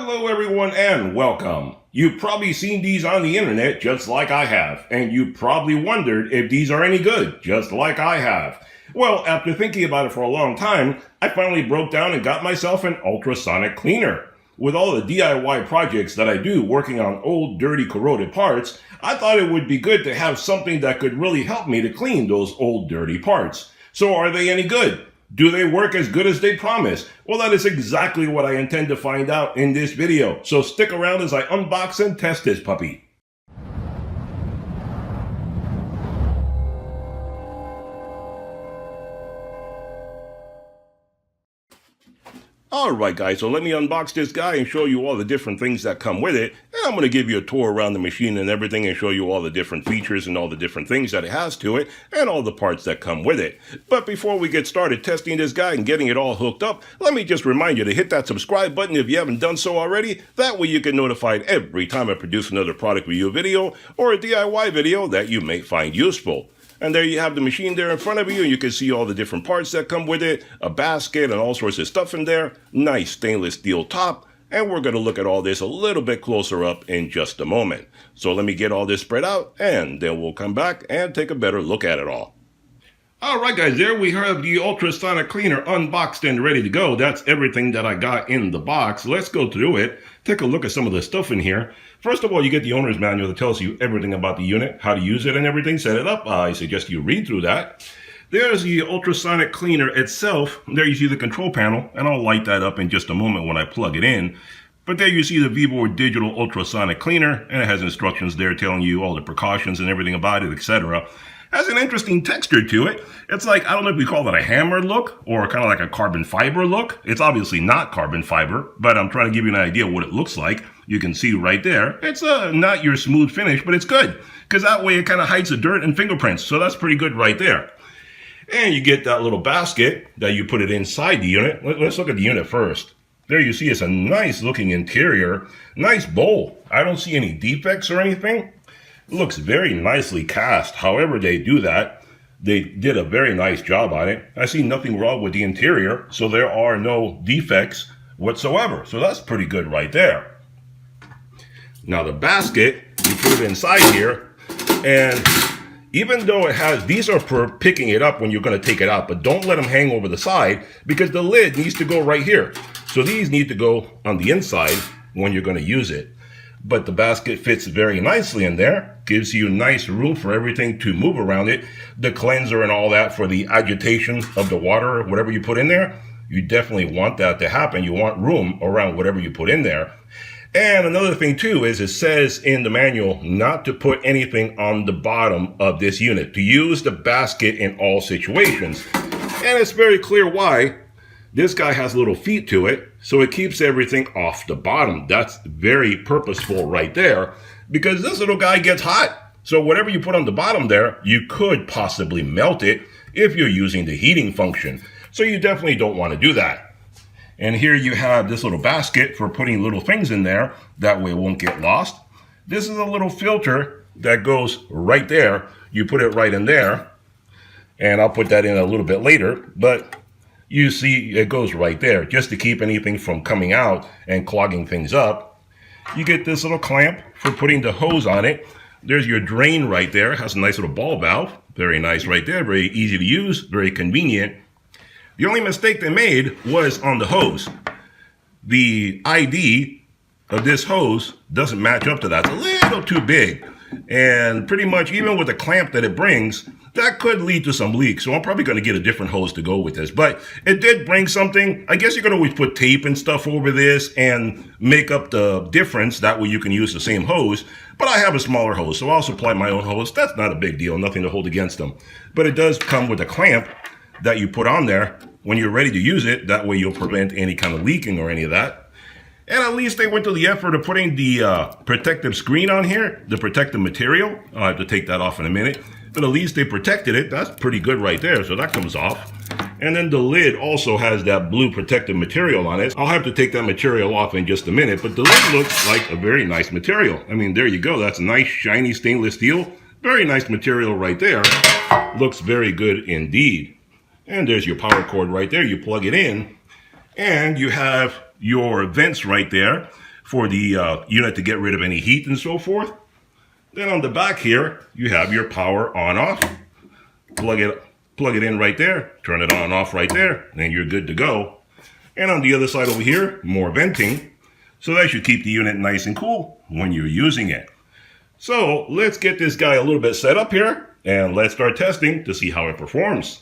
Hello everyone and welcome. You've probably seen these on the internet just like I have, and you probably wondered if these are any good, just like I have. Well, after thinking about it for a long time, I finally broke down and got myself an UltraSonic cleaner. With all the DIY projects that I do working on old, dirty, corroded parts, I thought it would be good to have something that could really help me to clean those old, dirty parts. So are they any good? Do they work as good as they promise? Well, that is exactly what I intend to find out in this video. So stick around as I unbox and test this puppy. Alright guys, so let me unbox this guy and show you all the different things that come with it. And I'm going to give you a tour around the machine and everything and show you all the different features and all the different things that it has to it and all the parts that come with it. But before we get started testing this guy and getting it all hooked up, let me just remind you to hit that subscribe button if you haven't done so already. That way you get notified every time I produce another product review video or a DIY video that you may find useful. And there you have the machine there in front of you, and you can see all the different parts that come with it, a basket and all sorts of stuff in there, nice stainless steel top, and we're going to look at all this a little bit closer up in just a moment. So let me get all this spread out, and then we'll come back and take a better look at it all. Alright guys, there we have the UltraSonic cleaner unboxed and ready to go. That's everything that I got in the box. Let's go through it, take a look at some of the stuff in here. First of all, you get the owner's manual that tells you everything about the unit, how to use it and everything, set it up. I suggest you read through that. There's the UltraSonic cleaner itself. There you see the control panel, and I'll light that up in just a moment when I plug it in. But there you see the Vevor digital UltraSonic cleaner, and it has instructions there telling you all the precautions and everything about it, etc. Has an interesting texture to it. It's like, I don't know if we call it a hammer look or kind of like a carbon fiber look. It's obviously not carbon fiber, but I'm trying to give you an idea of what it looks like. You can see right there. It's not your smooth finish, but it's good because that way it kind of hides the dirt and fingerprints. So that's pretty good right there. And you get that little basket that you put it inside the unit. Let's look at the unit first. There you see it's a nice looking interior, nice bowl. I don't see any defects or anything. It looks very nicely cast. However they do that, they did a very nice job on it. I see nothing wrong with the interior, so there are no defects whatsoever. So that's pretty good right there. Now the basket, you put it inside here, and even though it has, these are for picking it up when you're going to take it out, but don't let them hang over the side because the lid needs to go right here. So these need to go on the inside when you're going to use it. But the basket fits very nicely in there, gives you nice room for everything to move around it. The cleanser and all that for the agitation of the water or whatever you put in there, you definitely want that to happen. You want room around whatever you put in there. And another thing too is it says in the manual not to put anything on the bottom of this unit, to use the basket in all situations. And it's very clear why. This guy has little feet to it, so it keeps everything off the bottom. That's very purposeful right there, because this little guy gets hot. So whatever you put on the bottom there, you could possibly melt it if you're using the heating function. So you definitely don't want to do that. And here you have this little basket for putting little things in there. That way it won't get lost. This is a little filter that goes right there. You put it right in there, and I'll put that in a little bit later, but you see it goes right there just to keep anything from coming out and clogging things up. You get this little clamp for putting the hose on it. There's your drain right there. It has a nice little ball valve. Very nice right there. Very easy to use. Very convenient. The only mistake they made was on the hose. The ID of this hose doesn't match up to that. It's a little too big. And pretty much even with the clamp that it brings, that could lead to some leaks. So I'm probably going to get a different hose to go with this. But it did bring something. I guess you can always put tape and stuff over this and make up the difference. That way you can use the same hose. But I have a smaller hose, so I'll supply my own hose. That's not a big deal. Nothing to hold against them. But it does come with a clamp that you put on there when you're ready to use it. That way you'll prevent any kind of leaking or any of that. And at least they went to the effort of putting the protective screen on here, the protective material. I'll have to take that off in a minute. But at least they protected it. That's pretty good right there. So that comes off. And then the lid also has that blue protective material on it. I'll have to take that material off in just a minute. But the lid looks like a very nice material. I mean, there you go. That's nice, shiny stainless steel. Very nice material right there. Looks very good indeed. And there's your power cord right there. You plug it in. And you have your vents right there. for the unit to get rid of any heat and so forth. Then on the back here, you have your power on off. Plug it in right there, turn it on and off right there, and you're good to go. And on the other side over here, more venting. So that should keep the unit nice and cool when you're using it. So let's get this guy a little bit set up here, and let's start testing to see how it performs.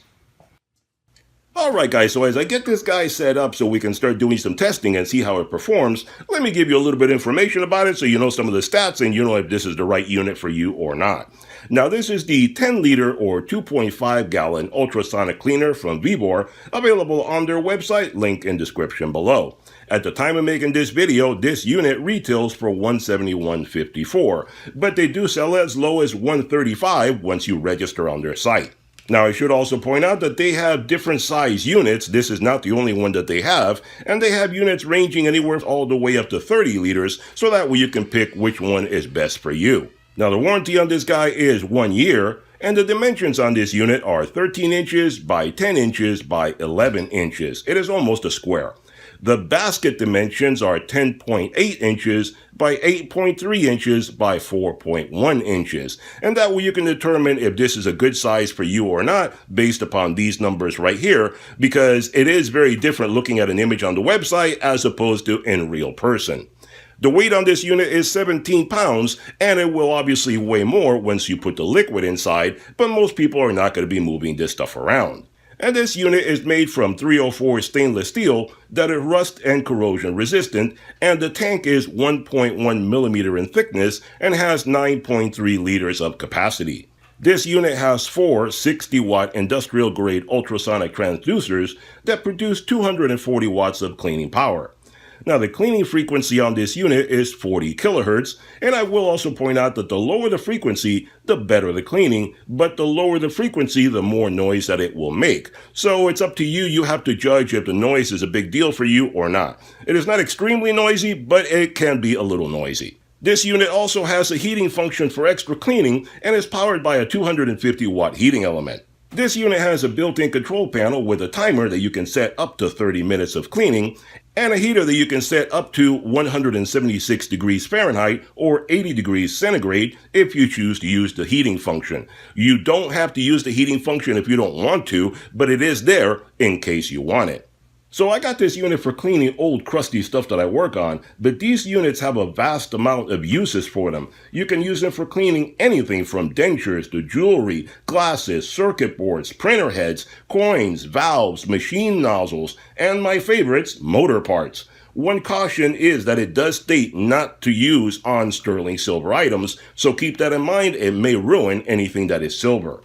Alright guys, so as I get this guy set up so we can start doing some testing and see how it performs, let me give you a little bit of information about it so you know some of the stats and you know if this is the right unit for you or not. Now this is the 10 liter or 2.5 gallon UltraSonic cleaner from Vevor, available on their website, link in description below. At the time of making this video, this unit retails for $171.54, but they do sell as low as $135 once you register on their site. Now, I should also point out that they have different size units. This is not the only one that they have, and they have units ranging anywhere all the way up to 30 liters, so that way you can pick which one is best for you. Now, the warranty on this guy is 1 year, and the dimensions on this unit are 13 inches by 10 inches by 11 inches. It is almost a square. The basket dimensions are 10.8 inches by 8.3 inches by 4.1 inches. And that way you can determine if this is a good size for you or not based upon these numbers right here, because it is very different looking at an image on the website as opposed to in real person. The weight on this unit is 17 pounds, and it will obviously weigh more once you put the liquid inside, but most people are not going to be moving this stuff around. And this unit is made from 304 stainless steel that is rust and corrosion resistant, and the tank is 1.1 millimeter in thickness and has 9.3 liters of capacity. This unit has 4 60-watt industrial-grade ultrasonic transducers that produce 240 watts of cleaning power. Now, the cleaning frequency on this unit is 40 kilohertz, and I will also point out that the lower the frequency, the better the cleaning, but the lower the frequency, the more noise that it will make. So it's up to you. You have to judge if the noise is a big deal for you or not. It is not extremely noisy, but it can be a little noisy. This unit also has a heating function for extra cleaning and is powered by a 250-watt heating element. This unit has a built-in control panel with a timer that you can set up to 30 minutes of cleaning, and a heater that you can set up to 176 degrees Fahrenheit or 80 degrees centigrade if you choose to use the heating function. You don't have to use the heating function if you don't want to, but it is there in case you want it. So I got this unit for cleaning old crusty stuff that I work on, but these units have a vast amount of uses for them. You can use them for cleaning anything from dentures to jewelry, glasses, circuit boards, printer heads, coins, valves, machine nozzles, and my favorites, motor parts. One caution is that it does state not to use on sterling silver items, so keep that in mind. It may ruin anything that is silver.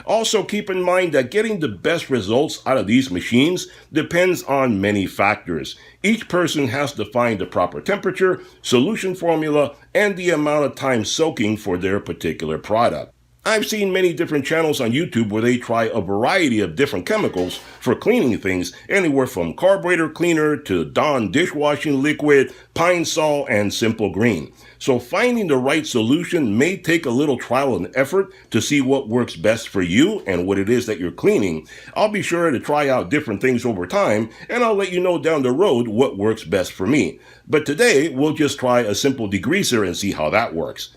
Also, keep in mind that getting the best results out of these machines depends on many factors. Each person has to find the proper temperature, solution formula, and the amount of time soaking for their particular product. I've seen many different channels on YouTube where they try a variety of different chemicals for cleaning things, anywhere from carburetor cleaner to Dawn dishwashing liquid, Pine Sol, and Simple Green. So finding the right solution may take a little trial and effort to see what works best for you and what it is that you're cleaning. I'll be sure to try out different things over time, and I'll let you know down the road what works best for me. But today, we'll just try a simple degreaser and see how that works.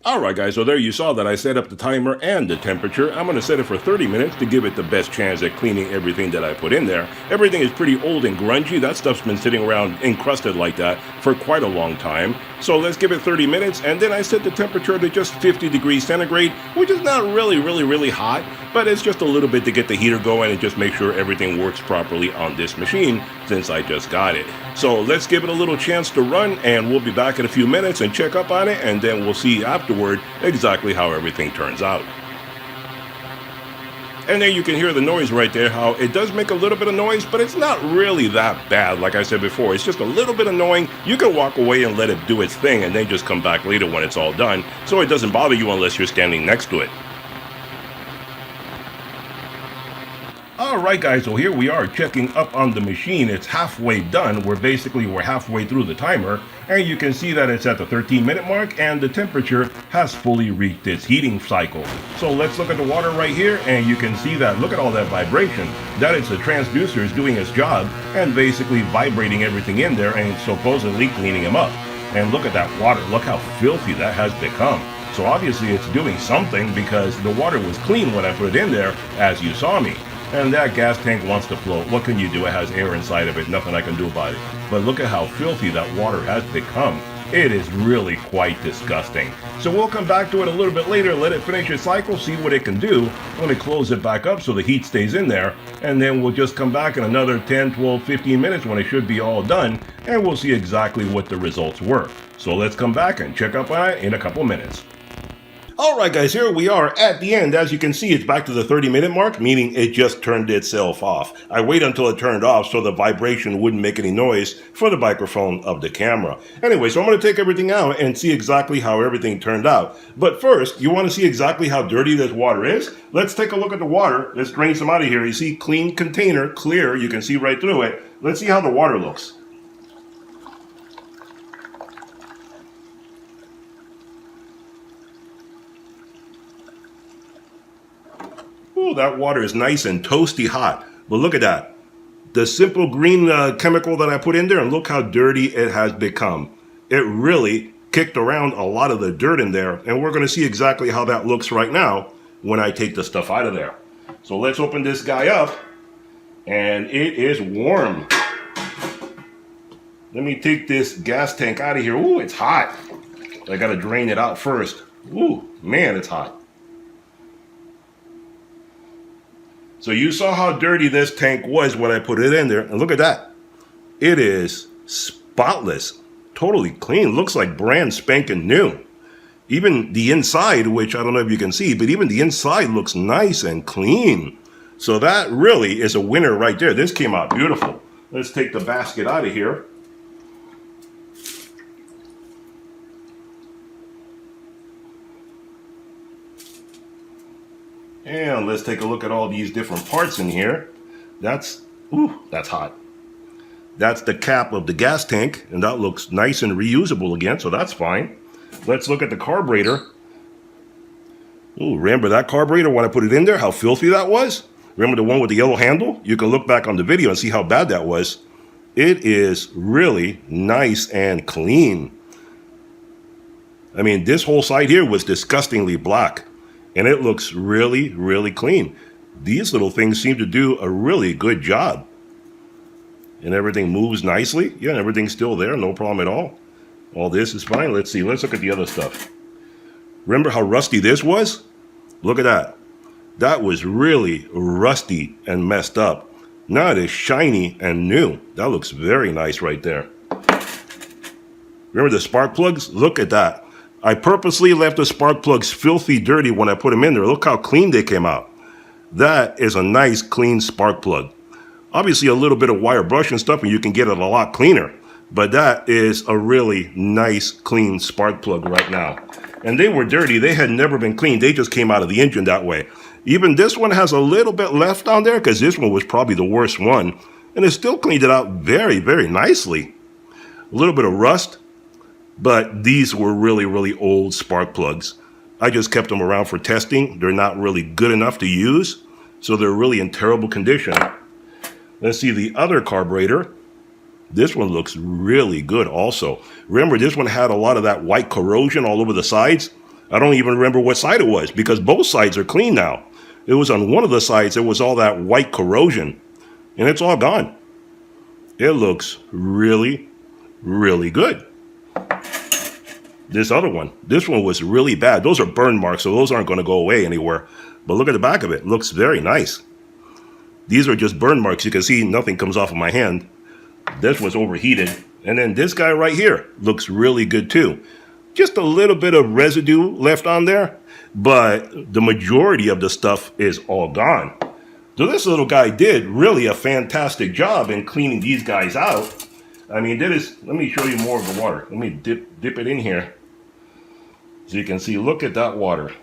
Alright guys, so there you saw that I set up the timer and the temperature. I'm going to set it for 30 minutes to give it the best chance at cleaning everything that I put in there. Everything is pretty old and grungy. That stuff's been sitting around encrusted like that for quite a long time. So let's give it 30 minutes, and then I set the temperature to just 50 degrees centigrade, which is not really hot, but it's just a little bit to get the heater going and just make sure everything works properly on this machine since I just got it. So let's give it a little chance to run, and we'll be back in a few minutes and check up on it, and then we'll see afterward exactly how everything turns out. And then you can hear the noise right there, how it does make a little bit of noise, but it's not really that bad. Like I said before, it's just a little bit annoying. You can walk away and let it do its thing and then just come back later when it's all done, so it doesn't bother you unless you're standing next to it. Alright guys, so here we are checking up on the machine. It's halfway done. We're halfway through the timer, and you can see that it's at the 13-minute mark and the temperature has fully reached its heating cycle. So let's look at the water right here, and you can see that, look at all that vibration. That is the transducers doing its job and basically vibrating everything in there and supposedly cleaning them up. And look at that water, look how filthy that has become. So obviously it's doing something because the water was clean when I put it in there, as you saw me. And that gas tank wants to float. What can you do? It has air inside of it. Nothing I can do about it. But look at how filthy that water has become. It is really quite disgusting. So we'll come back to it a little bit later, let it finish its cycle, see what it can do. Let me close it back up so the heat stays in there. And then we'll just come back in another 10, 12, 15 minutes when it should be all done. And we'll see exactly what the results were. So let's come back and check up on it in a couple minutes. Alright guys, here we are at the end. As you can see, it's back to the 30-minute mark, meaning it just turned itself off. I wait until it turned off so the vibration wouldn't make any noise for the microphone of the camera. Anyway, so I'm going to take everything out and see exactly how everything turned out. But first, you want to see exactly how dirty this water is? Let's take a look at the water. Let's drain some out of here. You see, clean container, clear. You can see right through it. Let's see how the water looks. Ooh, that water is nice and toasty hot. But look at that. The simple green chemical that I put in there, and look how dirty it has become. It really kicked around a lot of the dirt in there, and we're going to see exactly how that looks right now when I take the stuff out of there. So let's open this guy up, and it is warm. Let me take this gas tank out of here. Ooh, it's hot. I got to drain it out first. Ooh, man, it's hot. So you saw how dirty this tank was when I put it in there, and look at that. It is spotless, totally clean, looks like brand spanking new. Even the inside, which I don't know if you can see, but even the inside looks nice and clean. So that really is a winner right there. This came out beautiful. Let's take the basket out of here. And let's take a look at all these different parts in here. That's hot. That's the cap of the gas tank, and that looks nice and reusable again, so that's fine. Let's look at the carburetor. Ooh, remember that carburetor when I put it in there, how filthy that was? Remember the one with the yellow handle? You can look back on the video and see how bad that was. It is really nice and clean. I mean, this whole side here was disgustingly black. And it looks really, really clean. These little things seem to do a really good job. And everything moves nicely. Yeah, everything's still there, no problem at all. All this is fine. Let's see, let's look at the other stuff. Remember how rusty this was? Look at that. That was really rusty and messed up. Now it is shiny and new. That looks very nice right there. Remember the spark plugs? Look at that. I purposely left the spark plugs filthy dirty when I put them in there. Look how clean they came out. That is a nice clean spark plug. Obviously a little bit of wire brush and stuff and you can get it a lot cleaner. But that is a really nice clean spark plug right now. And they were dirty. They had never been cleaned. They just came out of the engine that way. Even this one has a little bit left on there because this one was probably the worst one. And it still cleaned it out very, very nicely. A little bit of rust. But these were really, really old spark plugs. I just kept them around for testing. They're not really good enough to use, so they're really in terrible condition. Let's see the other carburetor. This one looks really good also. Remember, this one had a lot of that white corrosion all over the sides. I don't even remember what side it was because both sides are clean now. It was on one of the sides, there was all that white corrosion, and it's all gone. It looks really, really good. This other one, this one was really bad. Those are burn marks, so those aren't going to go away anywhere. But look at the back of it. It looks very nice. These are just burn marks. You can see nothing comes off of my hand. This was overheated. And then this guy right here looks really good too. Just a little bit of residue left on there, but the majority of the stuff is all gone. So this little guy did really a fantastic job in cleaning these guys out. I mean, let me show you more of the water. Let me dip it in here. So you can see, look at that water.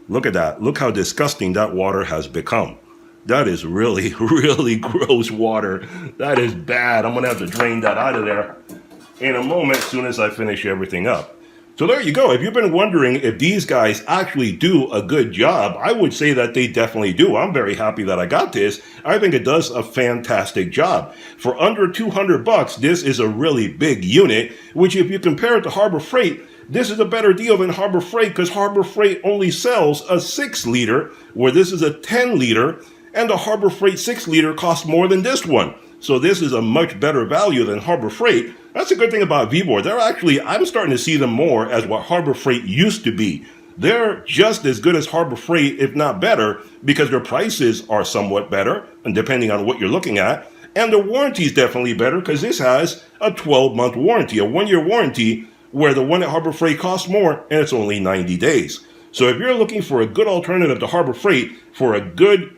Look at that. Look how disgusting that water has become. That is really, really gross water. That is bad. I'm going to have to drain that out of there in a moment as soon as I finish everything up. So there you go. If you've been wondering if these guys actually do a good job, I would say that they definitely do. I'm very happy that I got this. I think it does a fantastic job. For under $200, this is a really big unit, which if you compare it to Harbor Freight, this is a better deal than Harbor Freight because Harbor Freight only sells a 6-liter, where this is a 10-liter, and the Harbor Freight 6-liter costs more than this one. So this is a much better value than Harbor Freight. That's a good thing about Vevor. They're actually, I'm starting to see them more as what Harbor Freight used to be. They're just as good as Harbor Freight, if not better, because their prices are somewhat better, and depending on what you're looking at. And the warranty is definitely better because this has a 12-month warranty, a 1-year warranty, where the one at Harbor Freight costs more, and it's only 90 days. So if you're looking for a good alternative to Harbor Freight for a good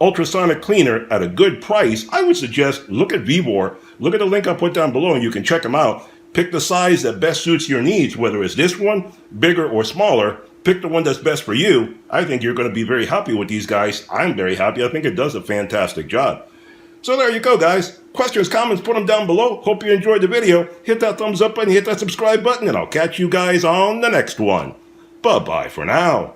ultrasonic cleaner at a good price, I would suggest look at Vevor. Look at the link I put down below and you can check them out. Pick the size that best suits your needs, whether it's this one, bigger or smaller. Pick the one that's best for you. I think you're going to be very happy with these guys. I'm very happy. I think it does a fantastic job. So there you go, guys. Questions, comments, put them down below. Hope you enjoyed the video. Hit that thumbs up button, hit that subscribe button, and I'll catch you guys on the next one. Bye-bye for now.